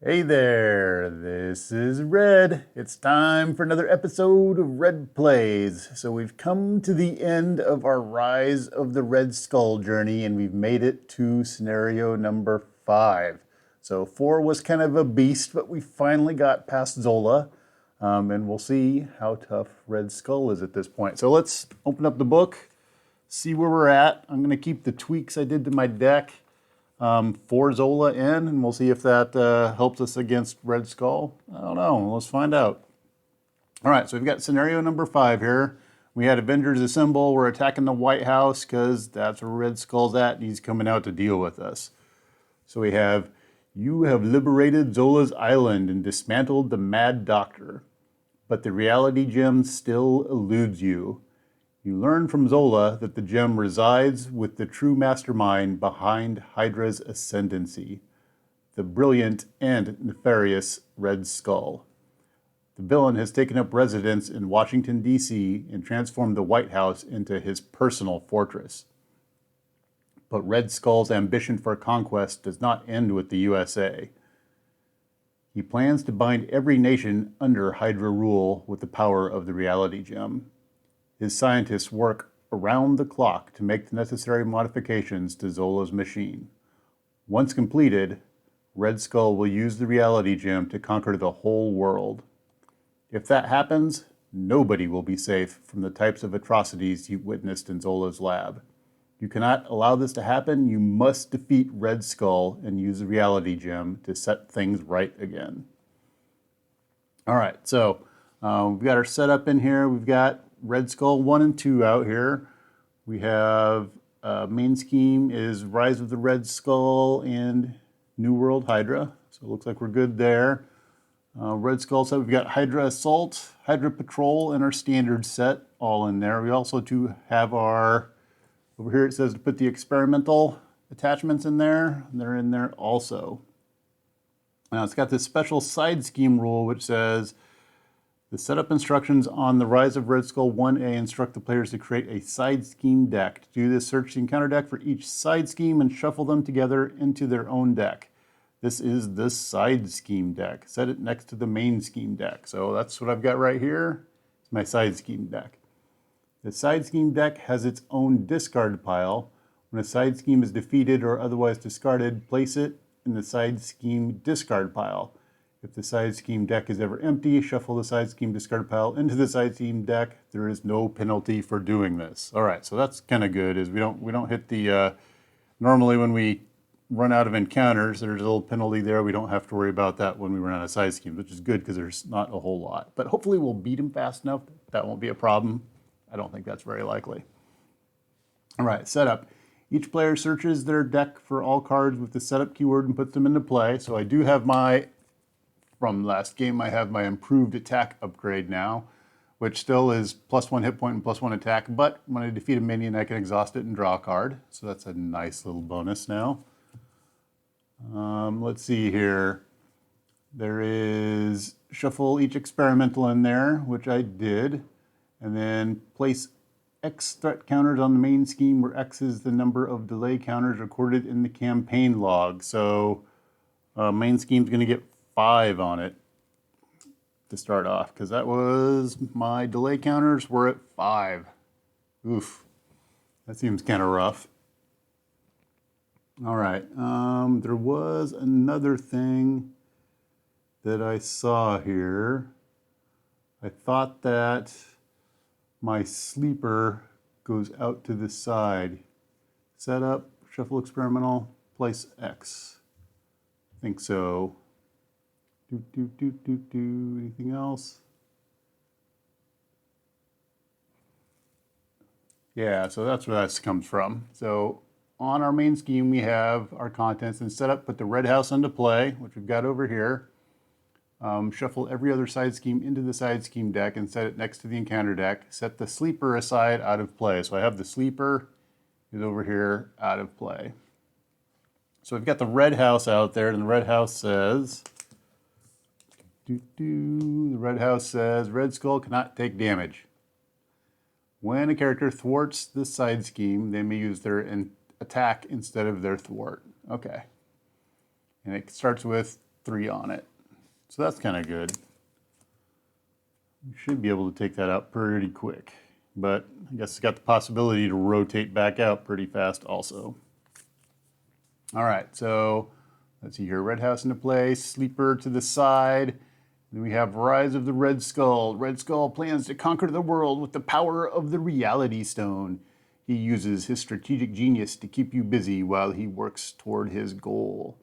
Hey there, this is Red. It's time for another episode of Red Plays. So we've come to the end of our Rise of the Red Skull journey and we've made it to scenario number 5. So 4 was kind of a beast, but we finally got past Zola. And we'll see how tough Red Skull is at this point. So let's open up the book, see where we're at. I'm going to keep the tweaks I did to my deck for Zola in, and we'll see if that helps us against Red Skull. I don't know. Let's find out. All right, so we've got scenario number 5 here. We had Avengers Assemble. We're attacking the White House because that's where Red Skull's at, and he's coming out to deal with us. So we have, you have liberated Zola's island and dismantled the Mad Doctor, but the reality gem still eludes you. You learn from Zola that the gem resides with the true mastermind behind Hydra's ascendancy, the brilliant and nefarious Red Skull. The villain has taken up residence in Washington, D.C. and transformed the White House into his personal fortress. But Red Skull's ambition for conquest does not end with the USA. He plans to bind every nation under Hydra rule with the power of the reality gem. His scientists work around the clock to make the necessary modifications to Zola's machine. Once completed, Red Skull will use the reality gem to conquer the whole world. If that happens, nobody will be safe from the types of atrocities you witnessed in Zola's lab. You cannot allow this to happen. You must defeat Red Skull and use the reality gem to set things right again. All right, so we've got our setup in here. We've got Red Skull 1 and 2 out here. We have main scheme is Rise of the Red Skull and New World Hydra. So it looks like we're good there. Red Skull set, we've got Hydra Assault, Hydra Patrol, and our standard set all in there. We also do have our, over here it says to put the experimental attachments in there. They're in there also. Now it's got this special side scheme rule which says, the setup instructions on the Rise of Red Skull 1A instruct the players to create a side scheme deck. To do this, search the encounter deck for each side scheme and shuffle them together into their own deck. This is the side scheme deck. Set it next to the main scheme deck. So that's what I've got right here. It's my side scheme deck. The side scheme deck has its own discard pile. When a side scheme is defeated or otherwise discarded, place it in the side scheme discard pile. If the side scheme deck is ever empty, shuffle the side scheme discard pile into the side scheme deck. There is no penalty for doing this. All right, so that's kind of good. Is we don't hit the normally when we run out of encounters, there's a little penalty there. We don't have to worry about that when we run out of side schemes, which is good because there's not a whole lot. But hopefully we'll beat them fast enough. That won't be a problem. I don't think that's very likely. All right, setup. Each player searches their deck for all cards with the setup keyword and puts them into play. So I do have my, from last game, I have my improved attack upgrade now, which still is +1 hit point and +1 attack, but when I defeat a minion, I can exhaust it and draw a card. So that's a nice little bonus now. Let's see here. There is shuffle each experimental in there, which I did, and then place X threat counters on the main scheme, where X is the number of delay counters recorded in the campaign log. So main scheme's going to get 5 on it to start off, because that was my delay counters were at 5. Oof, that seems kind of rough. All right, there was another thing that I saw here. I thought that my sleeper goes out to the side. Setup, shuffle experimental, place X. I think so. Anything else? Yeah, so that's where that comes from. So on our main scheme, we have our contents and setup, put the red house into play, which we've got over here. Shuffle every other side scheme into the side scheme deck and set it next to the encounter deck. Set the sleeper aside out of play. So I have the sleeper is over here out of play. So we've got the red house out there, and the red house says, the red house says, Red Skull cannot take damage. When a character thwarts this side scheme, they may use their attack instead of their thwart. Okay. And it starts with 3 on it. So that's kind of good. We should be able to take that out pretty quick. But I guess it's got the possibility to rotate back out pretty fast also. All right, so let's see here. Red House into play, Sleeper to the side. Then we have Rise of the Red Skull. Red Skull plans to conquer the world with the power of the Reality Stone. He uses his strategic genius to keep you busy while he works toward his goal.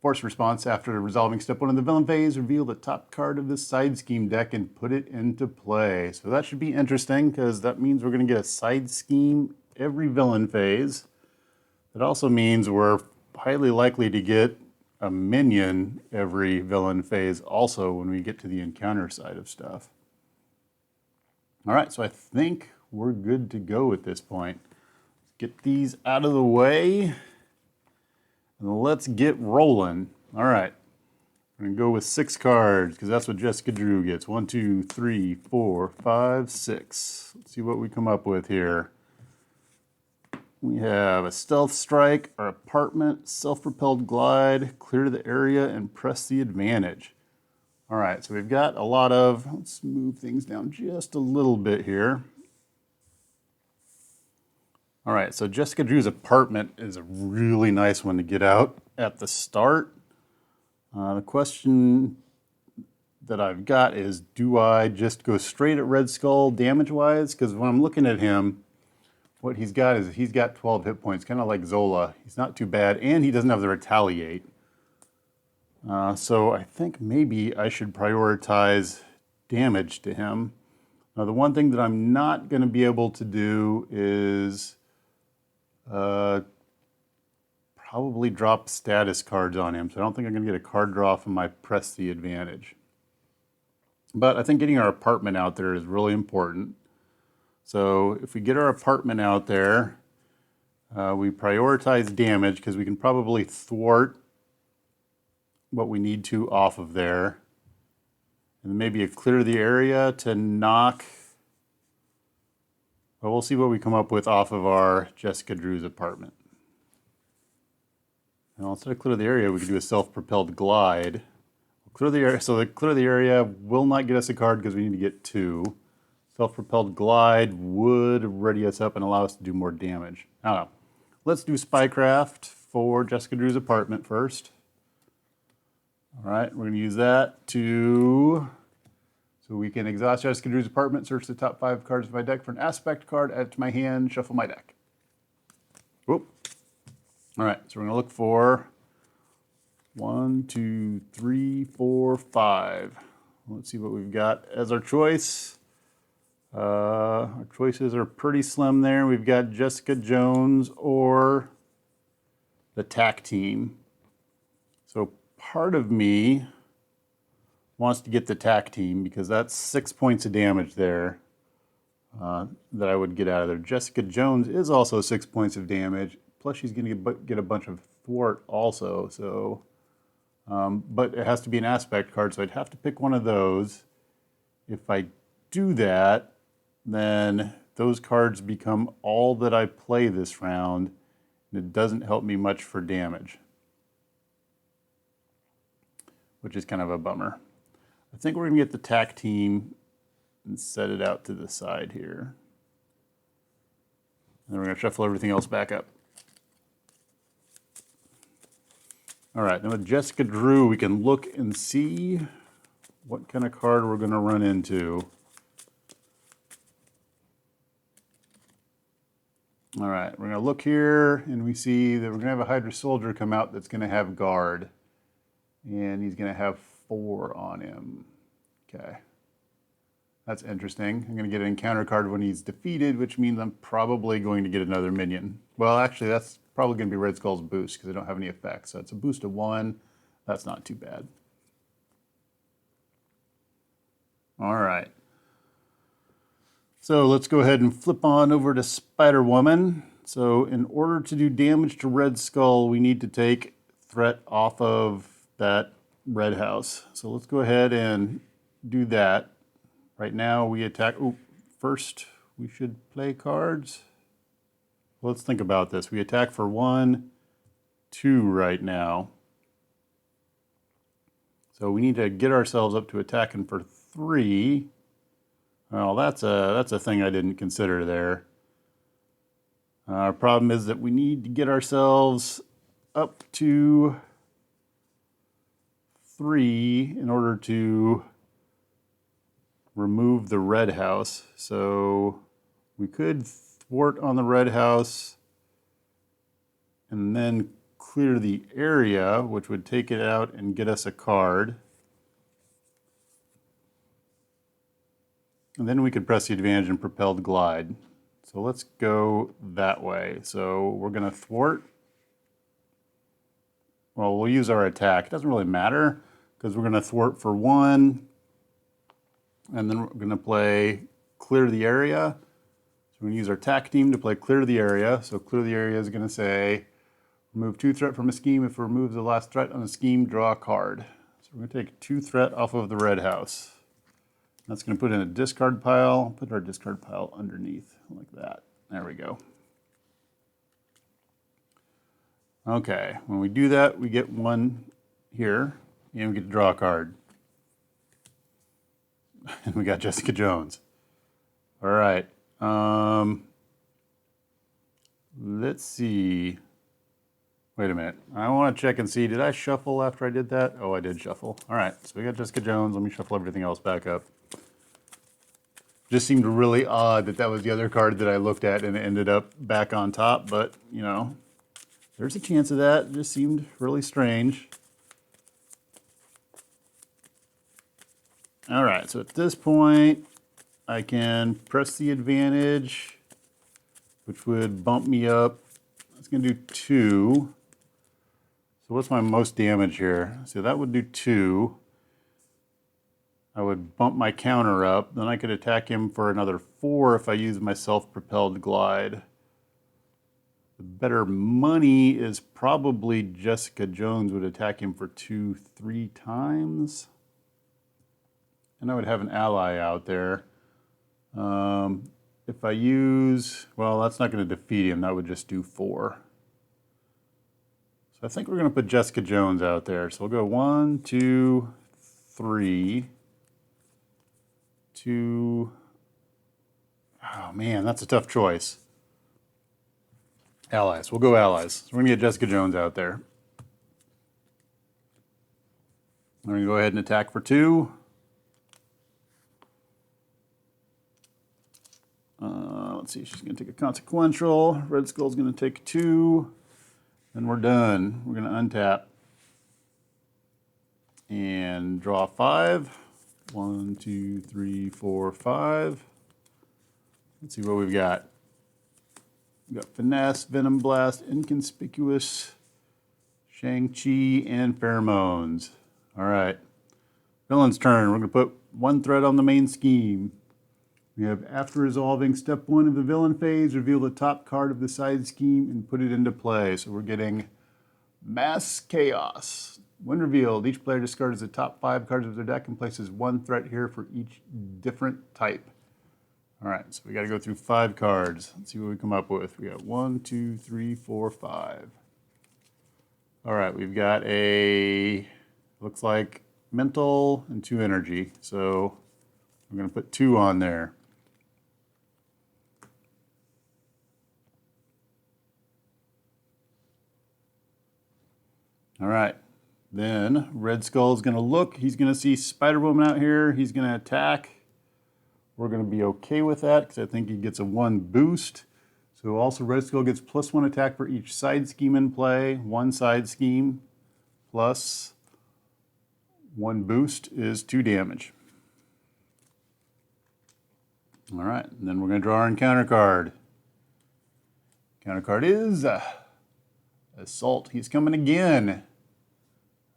Force response: after resolving step 1 of the villain phase, reveal the top card of the side scheme deck and put it into play. So that should be interesting because that means we're going to get a side scheme every villain phase. That also means we're highly likely to get a minion every villain phase also when we get to the encounter side of stuff. All right, so I think we're good to go at this point. Get these out of the way and let's get rolling. All right, we're gonna go with 6 cards because that's what Jessica Drew gets. 1, 2, 3, 4, 5, 6. Let's see what we come up with here. We have a Stealth Strike, our Apartment, Self-Propelled Glide, Clear the Area, and Press the Advantage. All right, so we've got a lot of, let's move things down just a little bit here. All right, so Jessica Drew's Apartment is a really nice one to get out at the start. The question that I've got is, do I just go straight at Red Skull damage-wise? Because when I'm looking at him, what he's got is he's got 12 hit points, kind of like Zola. He's not too bad, and he doesn't have the retaliate. So I think maybe I should prioritize damage to him. Now, the one thing that I'm not going to be able to do is probably drop status cards on him. So I don't think I'm going to get a card draw from my Press the Advantage. But I think getting our Apartment out there is really important. So if we get our Apartment out there, we prioritize damage because we can probably thwart what we need to off of there. And maybe clear the area to knock. Well, we'll see what we come up with off of our Jessica Drew's Apartment. Now, instead of clear the area, we could do a Self-Propelled Glide. We'll clear the area, so the clear the area will not get us a card because we need to get 2. Self-Propelled Glide would ready us up and allow us to do more damage. I don't know. Let's do Spycraft for Jessica Drew's Apartment first. All right, we're going to use that so we can exhaust Jessica Drew's Apartment, search the top 5 cards of my deck for an aspect card, add it to my hand, shuffle my deck. Whoop. All right, so we're going to look for 1, 2, 3, 4, 5. Let's see what we've got as our choice. Our choices are pretty slim there. We've got Jessica Jones or the TAC team. So part of me wants to get the TAC team because that's 6 points of damage there that I would get out of there. Jessica Jones is also 6 points of damage. Plus she's going to get a bunch of thwart also. So, but it has to be an aspect card, so I'd have to pick one of those. If I do that, then those cards become all that I play this round, and it doesn't help me much for damage, which is kind of a bummer. I think we're going to get the TAC team and set it out to the side here. And then we're going to shuffle everything else back up. All right, now with Jessica Drew, we can look and see what kind of card we're going to run into. All right, we're going to look here, and we see that we're going to have a Hydra Soldier come out that's going to have guard. And he's going to have 4 on him. Okay. That's interesting. I'm going to get an encounter card when he's defeated, which means I'm probably going to get another minion. Well, actually, that's probably going to be Red Skull's boost because I don't have any effects. So it's a boost of 1. That's not too bad. All right. So let's go ahead and flip on over to SpiderWoman. So in order to do damage to Red Skull, we need to take threat off of that red house. So let's go ahead and do that. Right now we attack. Oh, first we should play cards. Let's think about this. We attack for 1, 2 right now. So we need to get ourselves up to attacking for 3. Well, that's a thing I didn't consider there. Our problem is that we need to get ourselves up to 3 in order to remove the red house. So we could thwart on the red house and then clear the area, which would take it out and get us a card. And then we could press the advantage and propelled glide. So let's go that way. So we're going to thwart. Well, we'll use our attack. It doesn't really matter because we're going to thwart for 1. And then we're going to play clear the area. So we're going to use our attack team to play clear the area. So clear the area is going to say remove 2 threat from a scheme. If it removes the last threat on a scheme, draw a card. So we're going to take 2 threat off of the red house. That's going to put in a discard pile. Put our discard pile underneath like that. There we go. Okay, when we do that, we get 1 here, and we get to draw a card. And we got Jessica Jones. All right. Let's see. Wait a minute. I want to check and see. Did I shuffle after I did that? Oh, I did shuffle. All right. So we got Jessica Jones. Let me shuffle everything else back up. Just seemed really odd that that was the other card that I looked at and it ended up back on top. But, you know, there's a chance of that. It just seemed really strange. All right. So at this point, I can press the advantage, which would bump me up. It's going to do 2. So what's my most damage here? So that would do 2. I would bump my counter up. Then I could attack him for another 4 if I use my self-propelled glide. The better money is probably Jessica Jones would attack him for 2, 3 times. And I would have an ally out there. If I use, well, that's not going to defeat him. That would just do 4. So I think we're going to put Jessica Jones out there. So we'll go 1, 2, 3, 2. Oh man, that's a tough choice. Allies. We'll go allies. So we're going to get Jessica Jones out there. We're going to go ahead and attack for 2. Let's see, she's going to take a consequential. Red Skull's going to take 2. Then we're done. We're going to untap and draw 5. 1, 2, 3, 4, 5. Let's see what we've got. We've got Finesse, Venom Blast, Inconspicuous, Shang-Chi, and Pheromones. All right. Villain's turn. We're going to put 1 threat on the main scheme. We have, after resolving step 1 of the villain phase, reveal the top card of the side scheme and put it into play. So we're getting Mass Chaos. When revealed, each player discards the top 5 cards of their deck and places 1 threat here for each different type. All right, so we got to go through 5 cards. Let's see what we come up with. We got 1, 2, 3, 4, 5. All right, we've got a, looks like mental and 2 energy. So we're going to put 2 on there. All right, then Red Skull is going to look. He's going to see SpiderWoman out here. He's going to attack. We're going to be okay with that because I think he gets a 1 boost. So also Red Skull gets +1 attack for each side scheme in play. 1 side scheme plus 1 boost is 2 damage. All right, and then we're going to draw our encounter card. Counter card is Assault. He's coming again.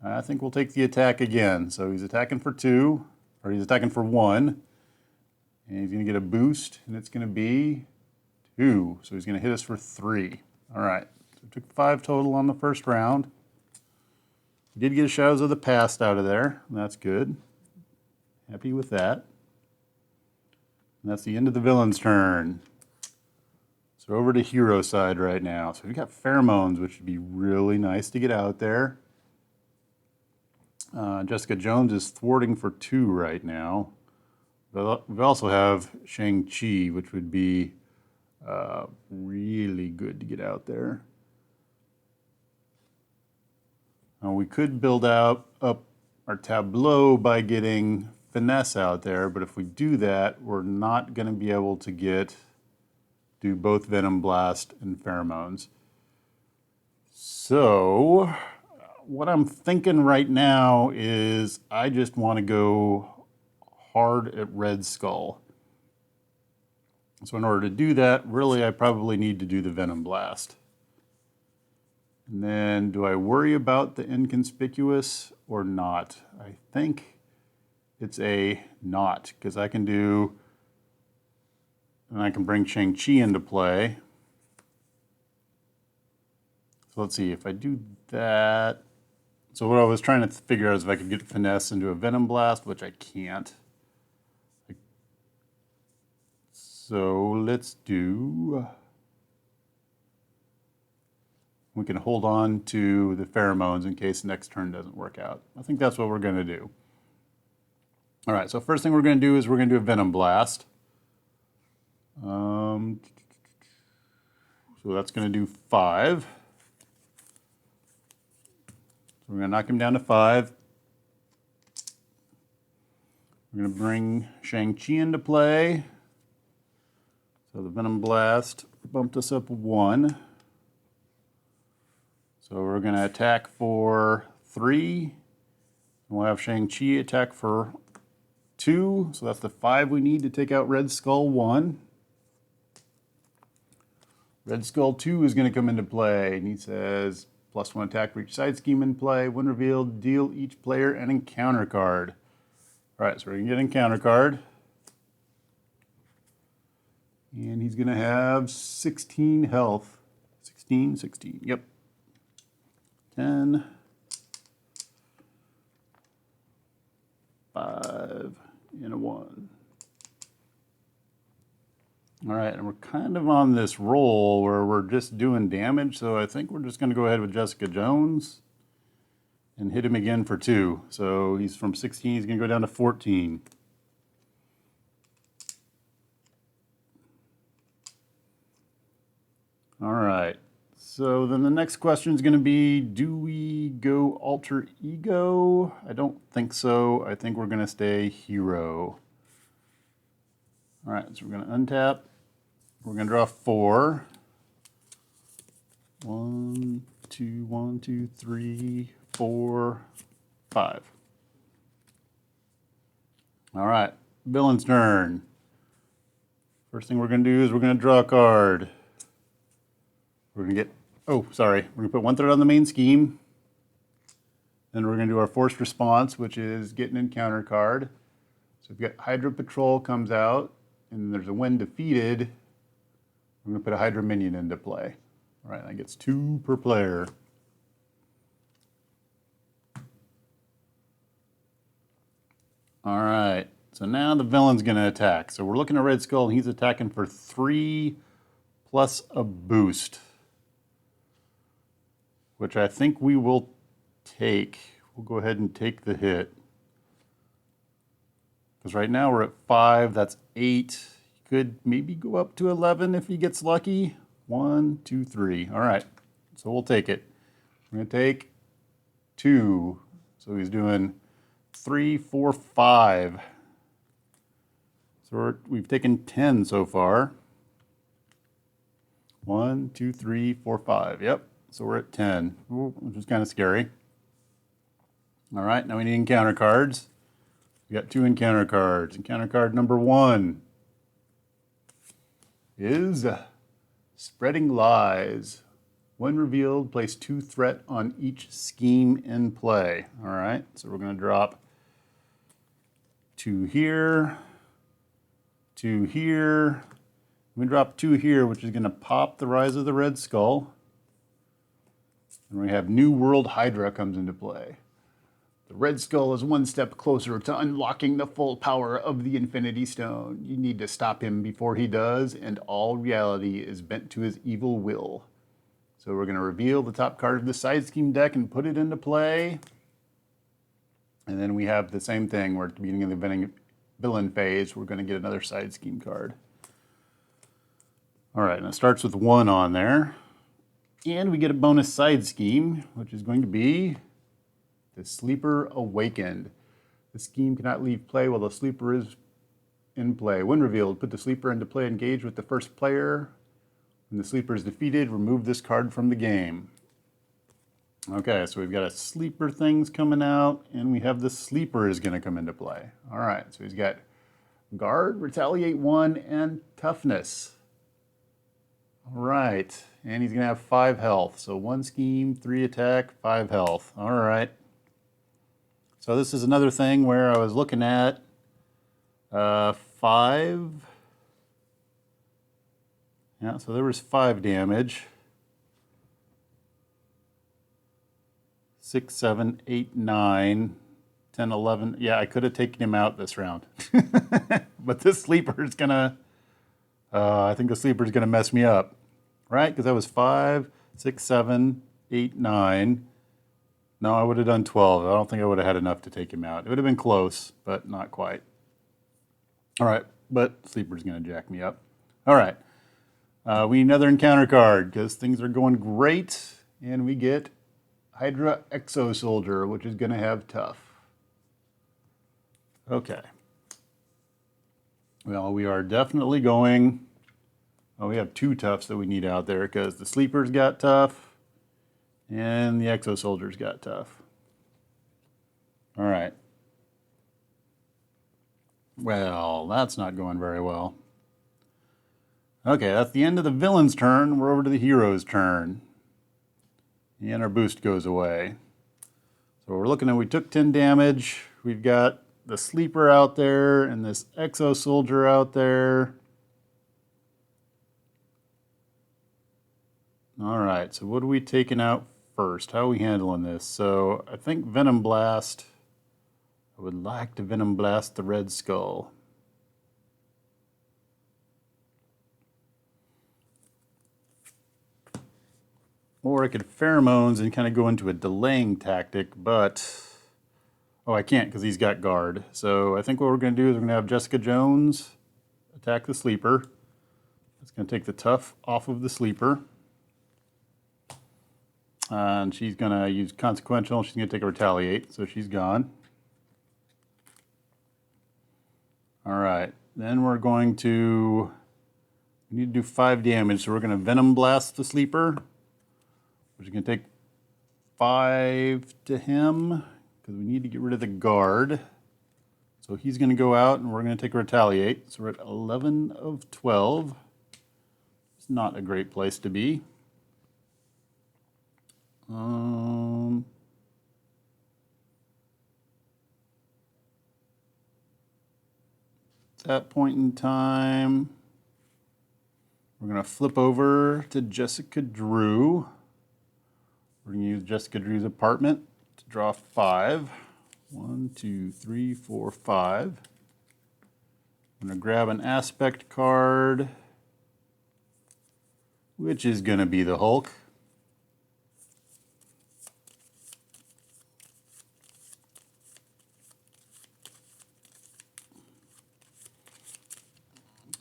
I think we'll take the attack again. So he's attacking for 2, or he's attacking for 1. And he's going to get a boost, and it's going to be 2. So he's going to hit us for 3. All right. So we took 5 total on the first round. We did get a Shadows of the Past out of there. That's good. Happy with that. And that's the end of the villain's turn. So over to hero side right now. So we got Pheromones, which would be really nice to get out there. Jessica Jones is thwarting for 2 right now. But we also have Shang-Chi, which would be really good to get out there. We could build up our tableau by getting Finesse out there, but if we do that, we're not going to be able to do both Venom Blast and Pheromones. So what I'm thinking right now is I just want to go hard at Red Skull. So in order to do that, really I probably need to do the Venom Blast. And then do I worry about the inconspicuous or not? I think it's a not, because I can do, and I can bring Shang-Chi into play. So let's see, if I do that. So what I was trying to figure out is if I could get Finesse into a Venom Blast, which I can't. So let's do, we can hold on to the Pheromones in case next turn doesn't work out. I think that's what we're going to do. All right, so first thing we're going to do is we're going to do a Venom Blast. So that's going to do 5. So we're going to knock him down to 5. We're going to bring Shang-Chi into play. So the Venom Blast bumped us up 1. So we're going to attack for 3. And we'll have Shang-Chi attack for 2. So that's the 5 we need to take out Red Skull 1. Red Skull 2 is going to come into play. And he says, +1 attack for each side scheme in play. When revealed, deal each player an encounter card. All right, so we're going to get an encounter card. And he's going to have 16 health. 16, yep. 10, 5, and a 1. All right, and we're kind of on this roll where we're just doing damage, so I think we're just going to go ahead with Jessica Jones and hit him again for 2. So he's from 16, he's going to go down to 14. All right. So then the next question is going to be, do we go alter ego? I don't think so. I think we're going to stay hero. All right, so we're going to untap. We're going to draw 4. 1, 2, 3, 4, 5. All right, villain's turn. First thing we're going to do is we're going to draw a card. We're going to get, we're going to put 1/3 on the main scheme. Then we're going to do our forced response, which is get an encounter card. So we've got Hydra Patrol comes out, and there's a when defeated. We're going to put a Hydra minion into play. All right, that gets 2 per player. All right, so now the villain's going to attack. So we're looking at Red Skull, and he's attacking for 3 plus a boost, which I think we will take. We'll go ahead and take the hit. Because right now we're at 5, that's 8. He could maybe go up to 11 if he gets lucky. 1, 2, 3. All right, so we'll take it. We're going to take 2. So he's doing 3, 4, 5. So we've taken 10 so far. 1, 2, 3, 4, 5. Yep. So we're at 10, which is kind of scary. All right, now we need encounter cards. We got 2 encounter cards. Encounter card number 1 is Spreading Lies. When revealed, place 2 threat on each scheme in play. All right, so we're going to drop 2 here, 2 here. We drop 2 here, which is going to pop the Rise of the Red Skull. And we have New World Hydra comes into play. The Red Skull is 1 step closer to unlocking the full power of the Infinity Stone. You need to stop him before he does, and all reality is bent to his evil will. So we're going to reveal the top card of the side scheme deck and put it into play. And then we have the same thing where at the beginning of the villain phase, we're going to get another side scheme card. All right, and it starts with 1 on there. And we get a bonus side scheme, which is going to be the Sleeper Awakened. The scheme cannot leave play while the sleeper is in play. When revealed, put the sleeper into play, engage with the first player. When the sleeper is defeated, remove this card from the game. Okay, so we've got a sleeper things coming out, and we have the sleeper is going to come into play. All right, so he's got guard, retaliate 1, and toughness. All right, and he's going to have 5 health. So 1 scheme, 3 attack, 5 health. All right. So this is another thing where I was looking at 5. Yeah, so there was 5 damage. 6, 7, 8, 9, 10, 11. Yeah, I could have taken him out this round. But this sleeper is going to, I think the sleeper is going to mess me up. Right? Because that was 5, 6, 7, 8, 9. No, I would have done 12. I don't think I would have had enough to take him out. It would have been close, but not quite. All right, but sleeper's going to jack me up. All right. We need another encounter card because things are going great. And we get Hydra Exo Soldier, which is going to have tough. Okay. Well, we are definitely going... Oh, we have 2 toughs that we need out there because the sleeper's got tough and the Exo Soldier's got tough. All right. Well, that's not going very well. Okay, that's the end of the villain's turn. We're over to the hero's turn. And our boost goes away. So we're looking at, we took 10 damage. We've got the sleeper out there and this Exo Soldier out there. All right, so what are we taking out first? How are we handling this? So I think Venom Blast. I would like to Venom Blast the Red Skull. Or I could Pheromones and kind of go into a delaying tactic, but... Oh, I can't because he's got guard. So I think what we're going to do is we're going to have Jessica Jones attack the sleeper. It's going to take the tough off of the sleeper. And she's going to use consequential. She's going to take a retaliate, so she's gone. All right, then we're going to, we need to do 5 damage, so we're going to Venom Blast the sleeper, which is going to take 5 to him, because we need to get rid of the guard. So he's going to go out, and we're going to take a retaliate. So we're at 11 of 12. It's not a great place to be. At that point in time, we're going to flip over to Jessica Drew. We're going to use Jessica Drew's apartment to draw 5. 1, 2, 3, 4, 5. I'm going to grab an aspect card, which is going to be the Hulk.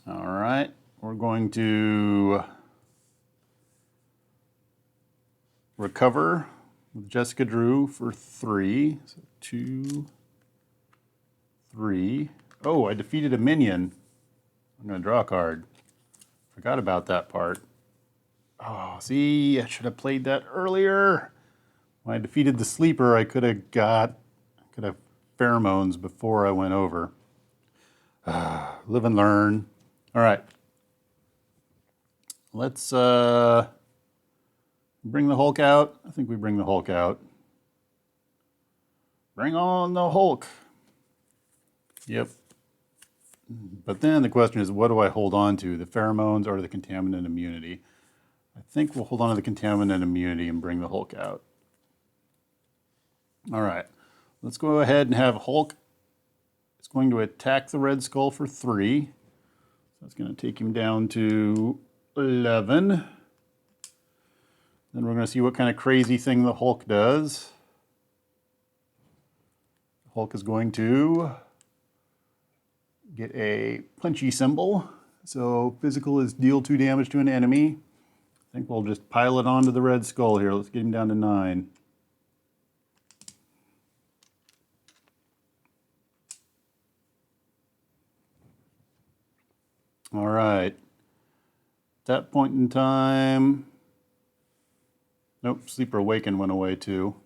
All right, we're going to recover with Jessica Drew for 3. So 2, 3. Oh, I defeated a minion. I'm going to draw a card. Forgot about that part. Oh, see, I should have played that earlier. When I defeated the sleeper, I could have pheromones before I went over. Live and learn. All right. Let's bring the Hulk out. I think we bring the Hulk out. Bring on the Hulk. Yep. But then the question is, what do I hold on to? The pheromones or the contaminant immunity? I think we'll hold on to the contaminant immunity and bring the Hulk out. All right. Let's go ahead and have Hulk. It's going to attack the Red Skull for 3. That's going to take him down to 11. Then we're going to see what kind of crazy thing the Hulk does. Hulk is going to get a punchy symbol. So physical is deal 2 damage to an enemy. I think we'll just pile it onto the Red Skull here. Let's get him down to 9. All right. At that point in time, nope, Sleeper Awaken went away too.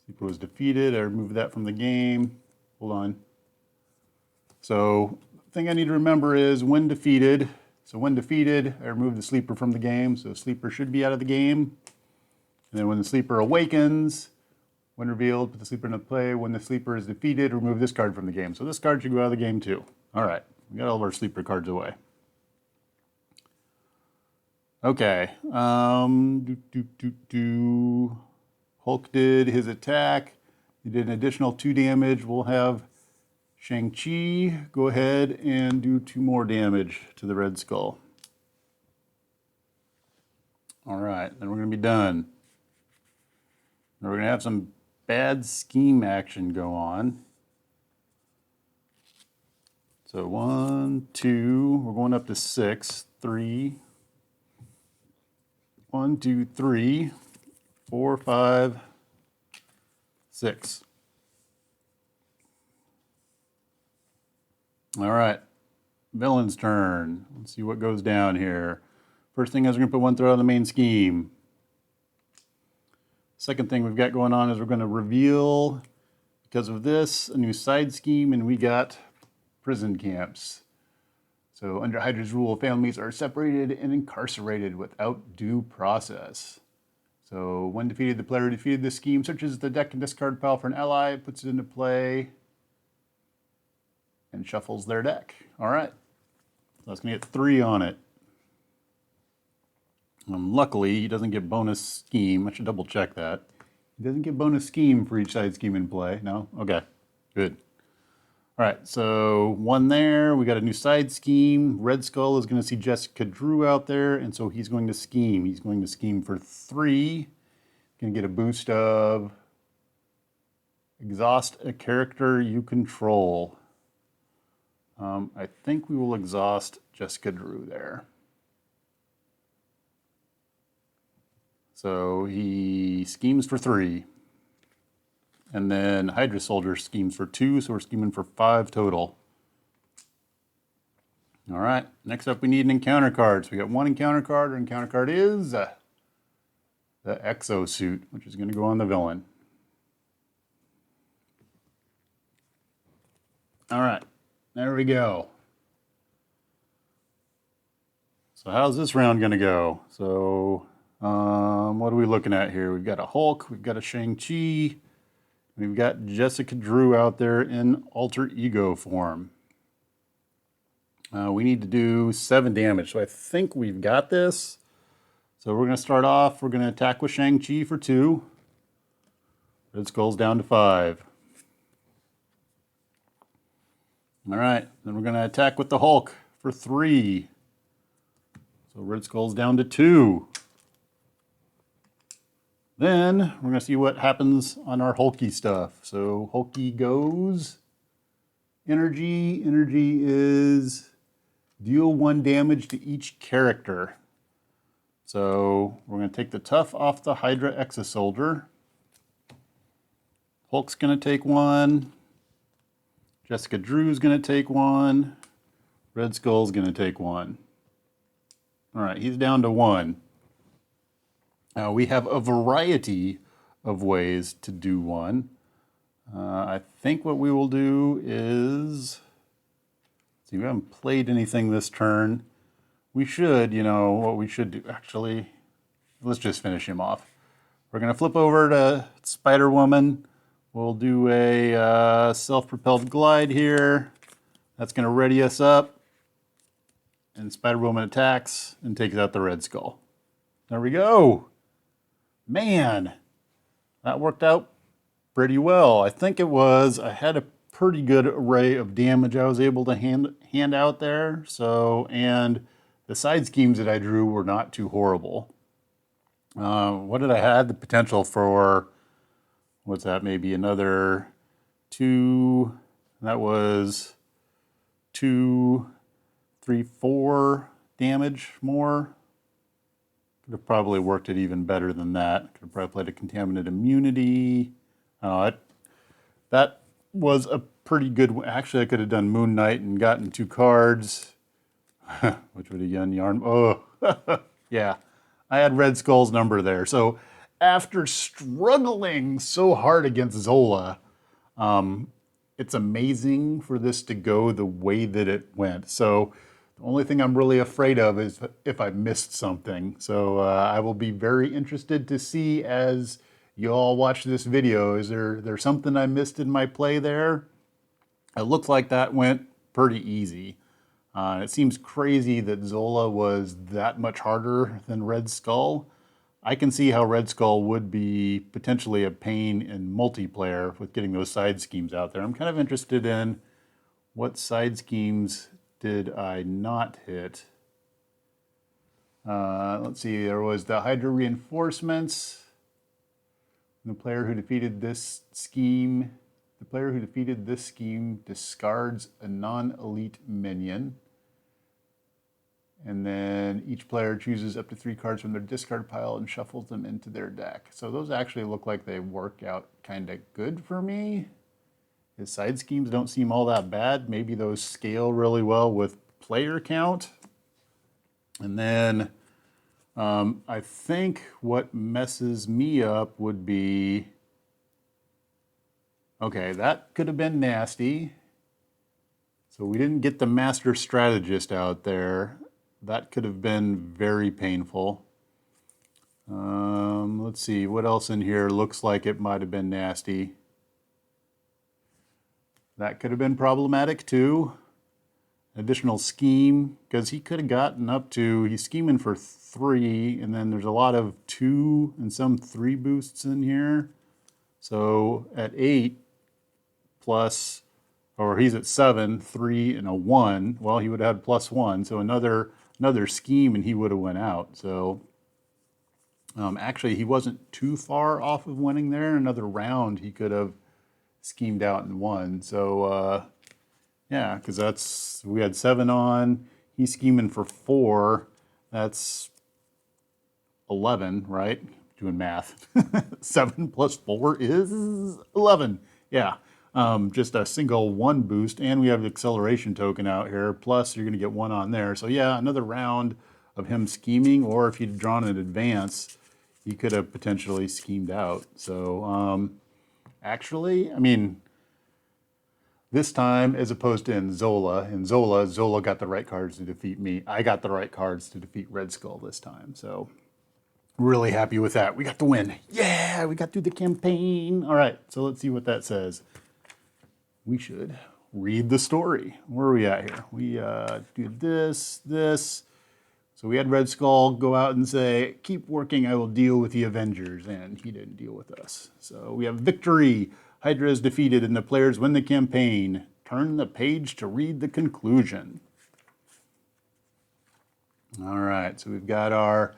Sleeper was defeated. I removed that from the game. Hold on. So the thing I need to remember is when defeated. So when defeated, I remove the Sleeper from the game. So Sleeper should be out of the game. And then when the Sleeper awakens, when revealed, put the Sleeper into play. When the Sleeper is defeated, remove this card from the game. So this card should go out of the game too. All right, we got all of our Sleeper cards away. Okay, Hulk did his attack. He did an additional 2 damage. We'll have Shang-Chi go ahead and do 2 more damage to the Red Skull. All right, then we're going to be done. Now we're going to have some bad scheme action go on. So 1, 2, we're going up to 6, 3. 1, 2, 3, 4, 5, 6. All right, villain's turn. Let's see what goes down here. First thing is we're going to put 1 threat on the main scheme. Second thing we've got going on is we're going to reveal, because of this, a new side scheme, and we got prison camps. So under Hydra's rule, families are separated and incarcerated without due process. So when defeated, the player defeated the scheme, searches the deck and discard pile for an ally, puts it into play, and shuffles their deck. All right, so that's going to get 3 on it. Luckily, he doesn't get bonus scheme. I should double check that. He doesn't get bonus scheme for each side scheme in play. No? Okay, good. All right, so 1 there. We got a new side scheme. Red Skull is going to see Jessica Drew out there, and so he's going to scheme. He's going to scheme for 3. Going to get a boost of exhaust a character you control. I think we will exhaust Jessica Drew there. So he schemes for 3. And then Hydra Soldier schemes for 2, so we're scheming for 5 total. All right, next up we need an encounter card. So we got 1 encounter card. Our encounter card is the Exosuit, which is going to go on the villain. All right, there we go. So how's this round going to go? So what are we looking at here? We've got a Hulk, we've got a Shang-Chi, we've got Jessica Drew out there in alter ego form. We need to do 7 damage, so I think we've got this. So we're going to start off, we're going to attack with Shang-Chi for 2. Red Skull's down to 5. All right, then we're going to attack with the Hulk for 3. So Red Skull's down to 2. Then we're going to see what happens on our Hulky stuff. So Hulky goes energy. Energy is deal 1 damage to each character. So we're going to take the tough off the Hydra Exosoldier. Hulk's going to take 1. Jessica Drew's going to take 1. Red Skull's going to take 1. All right, he's down to 1. Now we have a variety of ways to do 1. I think what we will do is, see, we haven't played anything this turn. We should, what we should do, actually, let's just finish him off. We're going to flip over to SpiderWoman. We'll do a self-propelled glide here. That's going to ready us up. And SpiderWoman attacks and takes out the Red Skull. There we go. Man, that worked out pretty well. I think it was, I had a pretty good array of damage I was able to hand out there. So, and the side schemes that I drew were not too horrible. What did I have? The potential for what's that, maybe another 2, that was 2, 3, 4 damage more. Could have probably worked it even better than that. Could have probably played a contaminant immunity. That was a pretty good, actually I could have done Moon Knight and gotten 2 cards, which would have done yarn. Oh, yeah, I had Red Skull's number there. So after struggling so hard against Zola, it's amazing for this to go the way that it went. So the only thing I'm really afraid of is if I missed something. So I will be very interested to see as you all watch this video. Is there something I missed in my play there? It looks like that went pretty easy. It seems crazy that Zola was that much harder than Red Skull. I can see how Red Skull would be potentially a pain in multiplayer with getting those side schemes out there. I'm kind of interested in what side schemes did I not hit. Let's see, there was the Hydra reinforcements. The player who defeated this scheme discards a non-elite minion. And then each player chooses up to 3 cards from their discard pile and shuffles them into their deck. So those actually look like they work out kind of good for me. His side schemes don't seem all that bad. Maybe those scale really well with player count. And then I think what messes me up would be, okay, that could have been nasty. So we didn't get the Master Strategist out there. That could have been very painful. Let's see, what else in here looks like it might have been nasty. That could have been problematic too. Additional scheme, because he could have gotten up to, he's scheming for 3, and then there's a lot of 2 and some 3 boosts in here. So at 8 plus, or he's at 7, 3, and a 1. Well, he would have had +1, so another scheme and he would have went out. So actually he wasn't too far off of winning there. Another round he could have schemed out and won. So yeah, because we had 7 on, he's scheming for 4. That's 11, right? Doing math. 7 plus 4 is 11. Yeah. Just a single 1 boost, and we have the acceleration token out here, plus you're going to get 1 on there. So yeah, another round of him scheming, or if he'd drawn in advance, he could have potentially schemed out. So actually, I mean, this time, as opposed to in Zola got the right cards to defeat me. I got the right cards to defeat Red Skull this time. So really happy with that. We got the win. Yeah, we got through the campaign. All right, so let's see what that says. We should read the story. Where are we at here? We did this. So we had Red Skull go out and say, keep working, I will deal with the Avengers. And he didn't deal with us. So we have victory. Hydra is defeated and the players win the campaign. Turn the page to read the conclusion. All right, so we've got our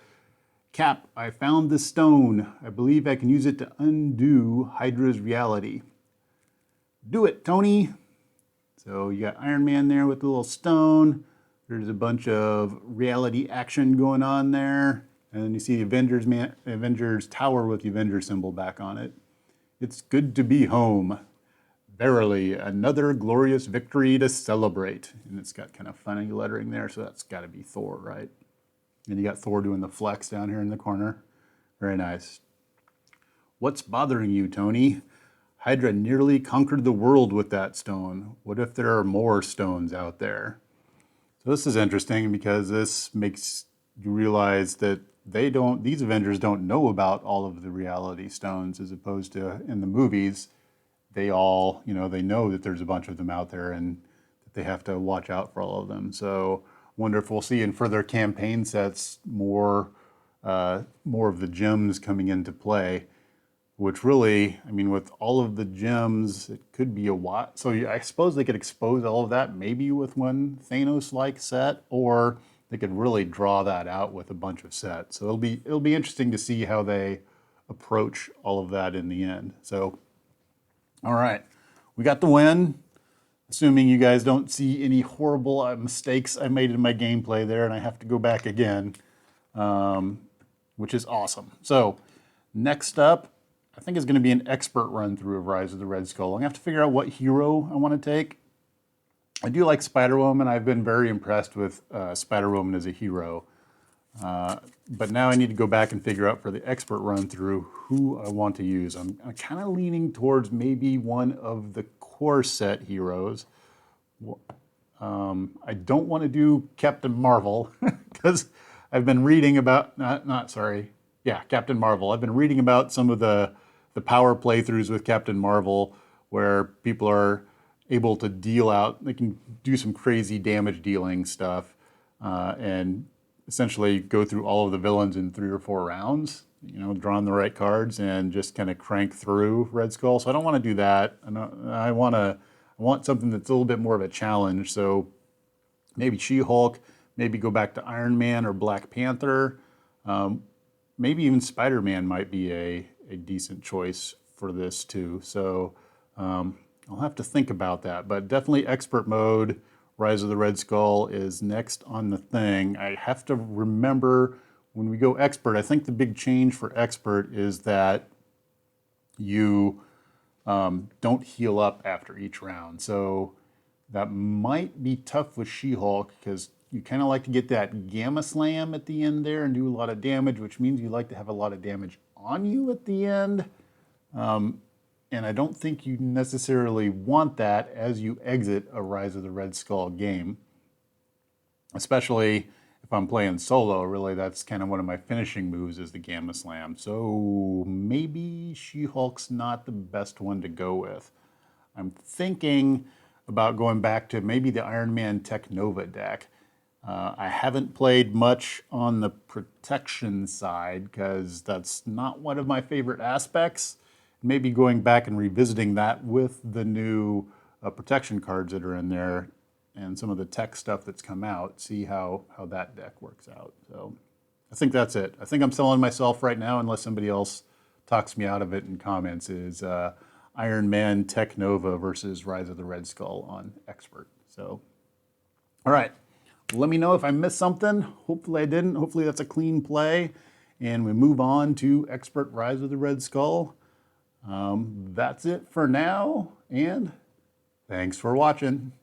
Cap. I found the stone. I believe I can use it to undo Hydra's reality. Do it, Tony. So you got Iron Man there with the little stone. There's a bunch of reality action going on there. And then you see the Avengers Tower with the Avengers symbol back on it. It's good to be home. Verily, another glorious victory to celebrate. And it's got kind of funny lettering there, so that's got to be Thor, right? And you got Thor doing the flex down here in the corner. Very nice. What's bothering you, Tony? Hydra nearly conquered the world with that stone. What if there are more stones out there? So this is interesting because this makes you realize that these Avengers don't know about all of the reality stones, as opposed to in the movies, they all, they know that there's a bunch of them out there and that they have to watch out for all of them. So I wonder if we'll see in further campaign sets more of the gems coming into play. Which really, I mean, with all of the gems, it could be a lot. So I suppose they could expose all of that maybe with one Thanos-like set, or they could really draw that out with a bunch of sets. So it'll be interesting to see how they approach all of that in the end. So, all right, we got the win. Assuming you guys don't see any horrible mistakes I made in my gameplay there, and I have to go back again, which is awesome. So, next up, I think is going to be an expert run through of Rise of the Red Skull. I'm going to have to figure out what hero I want to take. I do like SpiderWoman. I've been very impressed with SpiderWoman as a hero. But now I need to go back and figure out for the expert run through who I want to use. I'm kind of leaning towards maybe one of the core set heroes. I don't want to do Captain Marvel because I've been reading about, Captain Marvel. I've been reading about some of the power playthroughs with Captain Marvel where people are able to deal out, they can do some crazy damage dealing stuff and essentially go through all of the villains in 3 or 4 rounds, drawing the right cards and just kind of crank through Red Skull. So I don't want to do that. I want something that's a little bit more of a challenge. So maybe She-Hulk, maybe go back to Iron Man or Black Panther. Maybe even Spider-Man might be a decent choice for this too. So I'll have to think about that, but definitely expert mode. Rise of the Red Skull is next on the thing. I have to remember when we go expert, I think the big change for expert is that you don't heal up after each round. So that might be tough with She-Hulk because you kind of like to get that Gamma Slam at the end there and do a lot of damage, which means you like to have a lot of damage on you at the end. And I don't think you necessarily want that as you exit a Rise of the Red Skull game. Especially if I'm playing solo, really that's kind of one of my finishing moves is the Gamma Slam. So maybe She-Hulk's not the best one to go with. I'm thinking about going back to maybe the Iron Man Tech Nova deck. I haven't played much on the protection side because that's not one of my favorite aspects. Maybe going back and revisiting that with the new protection cards that are in there and some of the tech stuff that's come out, see how that deck works out. So I think that's it. I think I'm selling myself right now, unless somebody else talks me out of it in comments, is Iron Man Tech Nova versus Rise of the Red Skull on Expert. So, all right. Let me know if I missed something. Hopefully I didn't. Hopefully that's a clean play. And we move on to Expert Rise of the Red Skull. That's it for now, and thanks for watching.